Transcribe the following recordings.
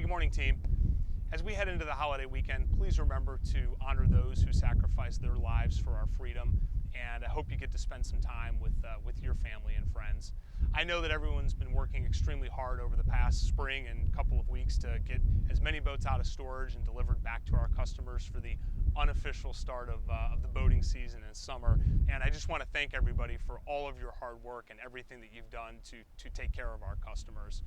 Good morning, team. As we head into the holiday weekend, please remember to honor those who sacrificed their lives for our freedom, and I hope you get to spend some time with your family and friends. I know that everyone's been working extremely hard over the past spring and couple of weeks to get as many boats out of storage and delivered back to our customers for the unofficial start of the boating season in summer. And I just want to thank everybody for all of your hard work and everything that you've done to take care of our customers.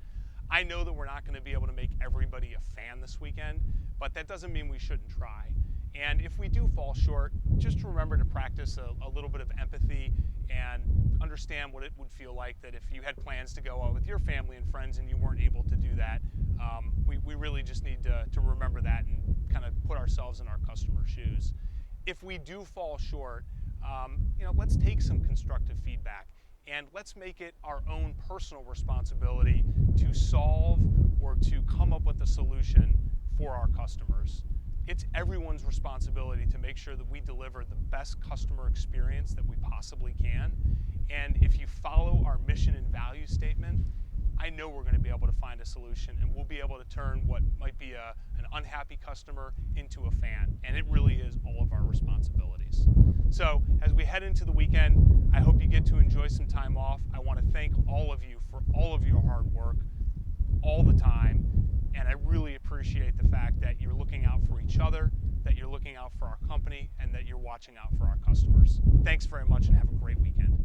I know that we're not going to be able to make everybody a fan this weekend, but that doesn't mean we shouldn't try. And if we do fall short, just remember to practice a little bit of empathy and understand what it would feel like that if you had plans to go out with your family and friends and you weren't able to do that. We really just need to remember that and kind of put ourselves in our customer's shoes. If we do fall short, let's take some constructive feedback and let's make it our own personal responsibility to solve or to come up with a solution for our customers. It's everyone's responsibility to make sure that we deliver the best customer experience that we possibly can. And if you follow our mission and value statement, I know we're going to be able to find a solution and we'll be able to turn what might be an unhappy customer into a fan. And it really is all of our responsibilities. So as we head into the weekend, I hope you get to enjoy some time off. I want to thank all of you for all of your hard work all the time. And I really appreciate the fact that you're looking out for each other, that you're looking out for our company, and that you're watching out for our customers. Thanks very much and have a great weekend.